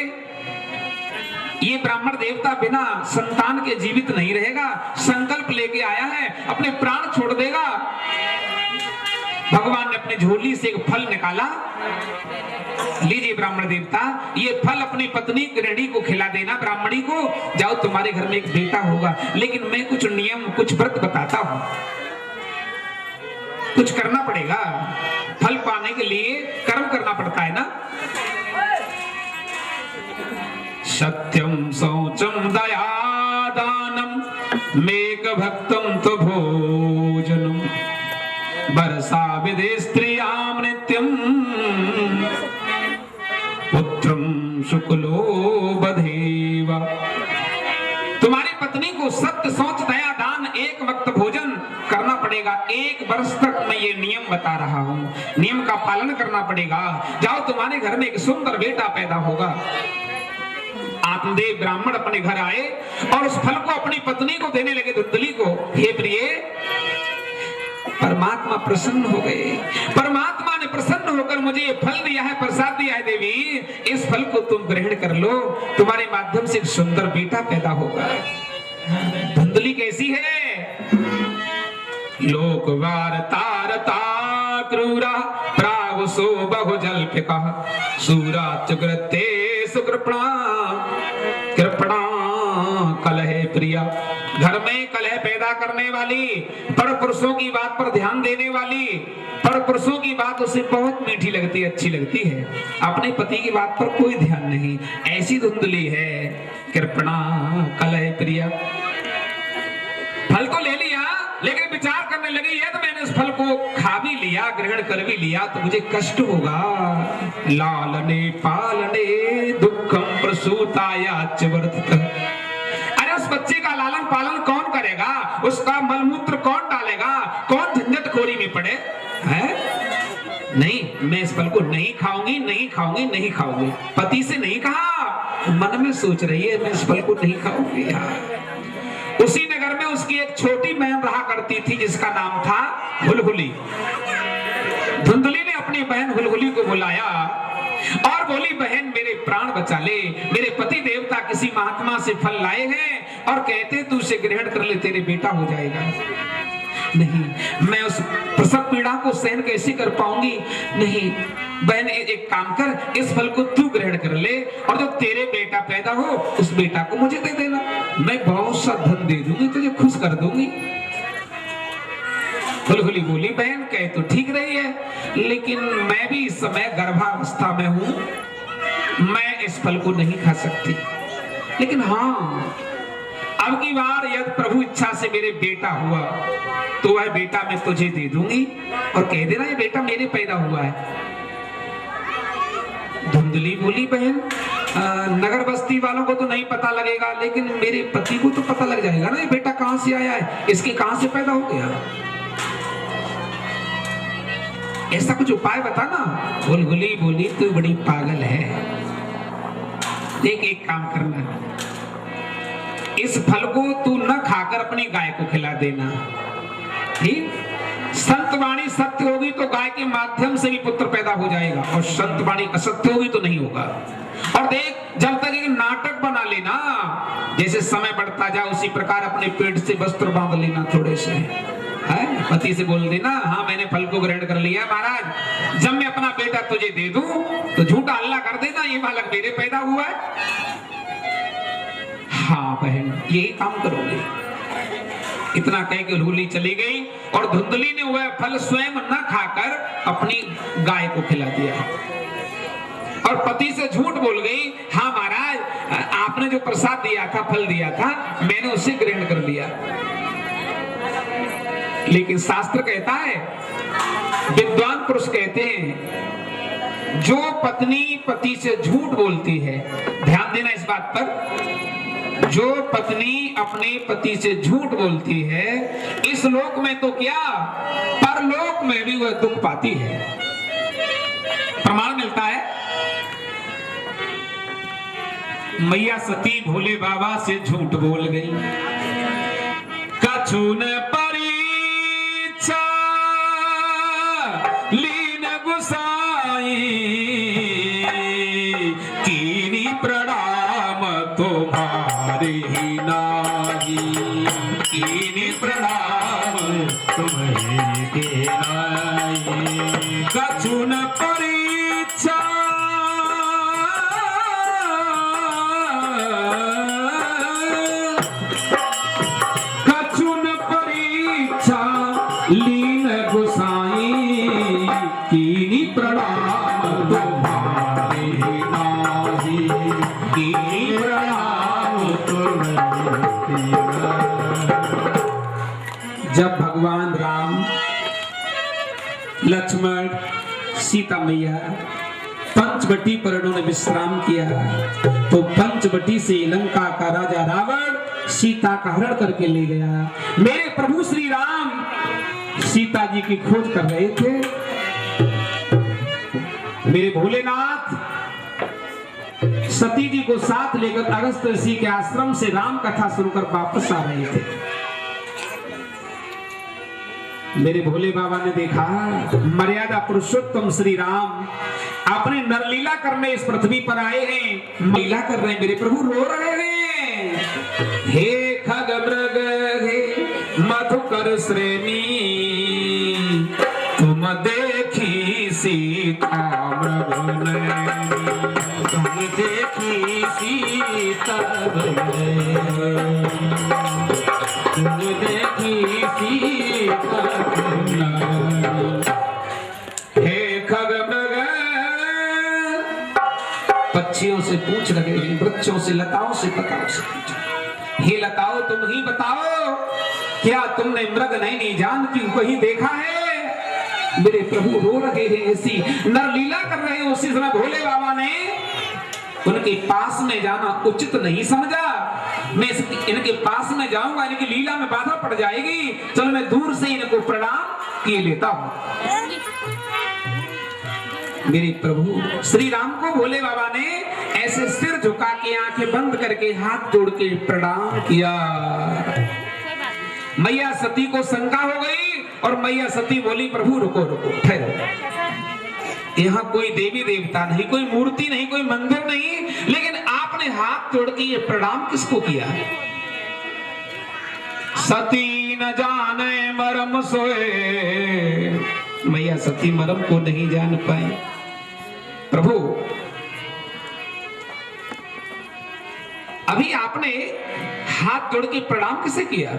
ये ब्राह्मण देवता बिना संतान के जीवित नहीं रहेगा, संकल्प लेके आया है, अपने प्राण छोड़ देगा। भगवान ने अपनी झोली से एक फल निकाला, लीजिए ब्राह्मण देवता, ये फल अपनी पत्नी गृहिणी को खिला देना, ब्राह्मणी को, जाओ तुम्हारे घर में एक बेटा होगा। लेकिन मैं कुछ नियम, कुछ व्रत बताता हूं, कुछ करना पड़ेगा। फल पाने के लिए कर्म करना पड़ता है ना। सत्यम शौचम दया दानम मेक भक्तम तो भोजनम वर्षा विदे स्त्रियाम नित्यम पुत्रम शुक्लो बधेवा। तुम्हारी पत्नी को सत्य शौच दया दान एक वक्त भोजन करना पड़ेगा। 1 वर्ष तक मैं ये नियम बता रहा हूं, नियम का पालन करना पड़ेगा। जाओ तुम्हारे घर में एक सुंदर बेटा पैदा होगा। आत्मदेव ब्राह्मण अपने घर आए और उस फल को अपनी पत्नी को देने लगे, धुंधली को। हे प्रिय, परमात्मा प्रसन्न हो गए। परमात्मा ने प्रसन्न होकर मुझे ये फल दिया है, प्रसाद दिया है देवी, इस फल को तुम ग्रहण कर लो, तुम्हारे माध्यम से एक सुंदर बेटा पैदा होगा। धुंधली कैसी है? लोक वार्ता क्रूरा प्रावसो बहुजल्पिका सूरा चुकृते सुकृपणा कृपणा कलह प्रिया। घर में कलह पैदा करने वाली, पर पुरुषों की बात पर ध्यान देने वाली, पर पुरुषों की बात उसे बहुत मीठी लगती है, अच्छी लगती है, अपने पति की बात पर कोई ध्यान नहीं, ऐसी धुंधली है कृपणा कलह प्रिया। फल को ले लिया, लेकिन विचार करने लगी, यदि मैंने इस फल को खा भी लिया, ग्रहण कर भी लिया तो मुझे कष्ट होगा। लालने पालने दुखम प्रसूताया च वर्तत। अरे उस बच्चे का लालन पालन कौन करेगा, उसका मलमूत्र कौन डालेगा, कौन झंझटखोरी में पड़े है? नहीं, मैं इस फल को नहीं खाऊंगी, नहीं खाऊंगी, नहीं खाऊंगी। पति से नहीं कहा, मन में सोच रही है मैं इस फल को नहीं खाऊंगी यार। उसी नगर में उसकी एक छोटी बहन रहा करती थी जिसका नाम था हुलहुली। धुंधली ने अपनी बहन हुलहुली को बुलाया और बोली, बहन मेरे प्राण बचा ले, मेरे पति देवता किसी महात्मा से फल लाए हैं और कहते तू उसे ग्रहण कर ले, तेरे बेटा हो जाएगा। नहीं, मैं उस प्रसव पीड़ा को सहन कैसे कर पाऊंगी। नहीं बहन, एक काम कर, इस फल को तू ग्रहण कर ले और जब तेरे बेटा पैदा हो उस बेटा को मुझे दे देना, मैं बहुत सा धन दे दूंगी, तुझे खुश कर दूंगी। हुलहुली बोली, बहन कहे तो ठीक रही है, लेकिन मैं भी इस समय गर्भावस्था में हूं, मैं इस फल को नहीं खा सकती। लेकिन हाँ, अब की बार यदि प्रभु इच्छा से मेरे बेटा हुआ तो वह बेटा मैं तुझे दे दूंगी और कह देना ये बेटा मेरे पैदा हुआ है। धुंधली बोली, बहन नगर बस्ती वालों को तो नहीं पता लगेगा, लेकिन मेरे पति को तो पता लग जाएगा ना ये बेटा कहां से आया है, इसके कहां से पैदा हो गया। ऐसा कुछ उपाय बता ना। हुलहुली बोली, तू बड़ी पागल है, एक काम करना, इस फल को तू न खाकर अपनी गाय को खिला देना, ठीक? संत वाणी सत्य होगी तो गाय के माध्यम से भी पुत्र पैदा हो जाएगा, और संत वाणी असत्य होगी तो नहीं होगा। और देख, जब तक एक नाटक बना लेना, जैसे समय बढ़ता जाए उसी प्रकार अपने पेट से वस्त्र बांध लेना थोड़े से, है? पति से बोल देना, हाँ मैंने फल को ग्रहण कर लिया महाराज, जब मैं अपना बेटा तुझे दे दूं तो झूठा हल्ला कर देना ये बालक मेरे पैदा हुआ है। हाँ बहन, यही काम करोगे। इतना कह के हुलहुली चली गई और धुंधली ने वह फल स्वयं न खाकर अपनी गाय को खिला दिया और पति से झूठ बोल गई, हाँ महाराज आपने जो प्रसाद दिया था, फल दिया था, मैंने उसे ग्रहण कर लिया। लेकिन शास्त्र कहता है, विद्वान पुरुष कहते हैं, जो पत्नी पति से झूठ बोलती है, ध्यान देना इस बात पर, जो पत्नी अपने पति से झूठ बोलती है, इस लोक में तो क्या परलोक में भी वह दुख पाती है। प्रमाण मिलता है, मैया सती भोले बाबा से झूठ बोल गई, कछु न परीक्षा लीन गुसाई, कीनी प्रणाम तुम्हारे ही नागी, कीनी प्रणाम तुम्हें के नाई, कछु न परीक्षा लीन गुसाई, कीनी प्रणाम तुम्हारे नाही, कीनी प्रणाम तुम्हें। जब भगवान राम, लक्ष्मण, सीता मैया पंचवटी पर उन्होंने विश्राम किया तो पंचवटी से लंका का राजा रावण सीता का हरण करके ले गया। मेरे प्रभु श्री राम सीता जी की खोज कर रहे थे। मेरे भोलेनाथ सती जी को साथ लेकर अगस्त ऋषि के आश्रम से राम कथा सुनकर वापस आ रहे थे। मेरे भोले बाबा ने देखा मर्यादा पुरुषोत्तम श्री राम अपने नरलीला करने इस पृथ्वी पर आए हैं, लीला कर रहे हैं। मेरे प्रभु रो रहे हैं, हे खग मृग हे मधुकर श्रेणी, तुम देखी सीता मृग नैनी, तुम देखी सीता तुम देखी सीता। हे खग मृग, पक्षियों से पूछ रहे हैं, वृक्षों से, लताओं से, पताओं से पूछ, हे लताओ तुम ही बताओ, क्या तुमने मृग नैनी जानकी को ही देखा है? मेरे प्रभु रो रहे हैं, ऐसी नरलीला कर रहे हैं। उसी समय भोले बाबा ने उनके पास में जाना उचित नहीं समझा। मैं इनके पास में जाऊंगा, इनकी लीला में बाधा पड़ जाएगी, चलो मैं दूर से इनको प्रणाम किए लेता हूं। मेरे प्रभु श्री राम को भोले बाबा ने ऐसे सिर झुका के आंखें बंद करके हाथ जोड़ के प्रणाम किया। मैया सती को शंका हो गई और मैया सती बोली, प्रभु रुको रुको, ठहरो, यहाँ कोई देवी देवता नहीं, कोई मूर्ति नहीं, कोई मंदिर नहीं, लेकिन आपने हाथ जोड़ के ये प्रणाम किसको किया? सती न जाने मरम सोए, मैया सती मरम को नहीं जान पाए। प्रभु अभी आपने हाथ जोड़ के प्रणाम किसे किया?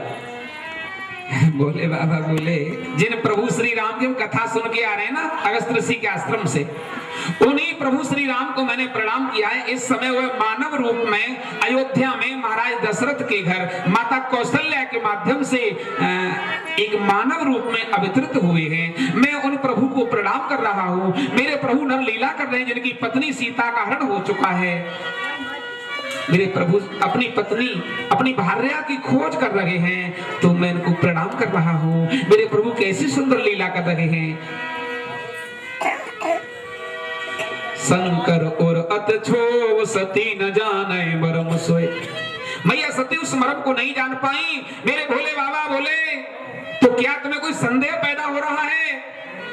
बोले बाबा बोले, जिन प्रभु श्री राम की हम कथा सुन के आ रहे हैं ना अगस्त ऋषि के आश्रम से, उन्हीं प्रभु श्री राम को मैंने प्रणाम किया है। इस समय वह मानव रूप में अयोध्या में महाराज दशरथ के घर माता कौशल्या के माध्यम से एक मानव रूप में अवतरित हुए हैं। मैं उन प्रभु को प्रणाम कर रहा हूँ। मेरे प्रभु नर लीला कर रहे हैं, जिनकी पत्नी सीता का हरण हो चुका है। मेरे प्रभु अपनी पत्नी, अपनी भार्या की खोज कर रहे हैं, तो मैं इनको प्रणाम कर रहा हूँ। मेरे प्रभु कैसी सुंदर लीला कर रहे हैं। शंकर और अत छो सती न जाने मरम सोए, मैया सती उस मरम को नहीं जान पाई। मेरे भोले बाबा बोले, तो क्या तुम्हें कोई संदेह पैदा हो रहा है?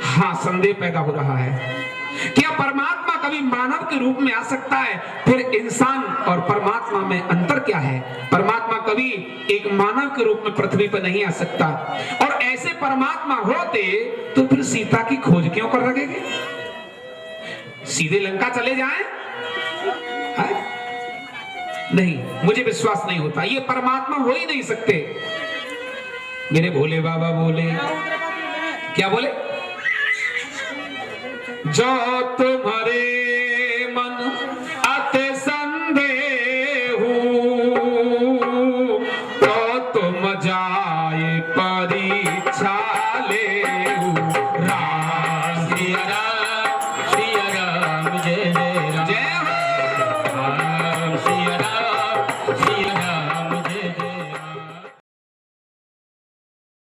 हाँ, संदेह पैदा हो रहा है। क्या परमात्मा कभी मानव के रूप में आ सकता है? फिर इंसान और परमात्मा में अंतर क्या है? परमात्मा कभी एक मानव के रूप में पृथ्वी पर नहीं आ सकता। और ऐसे परमात्मा होते तो फिर सीता की खोज क्यों कर रहे थे? सीधे लंका चले जाएं? नहीं, मुझे विश्वास नहीं होता, ये परमात्मा हो ही नहीं सकते। मेरे भोले बाबा बोले, क्या बोले? जो तुम्हारे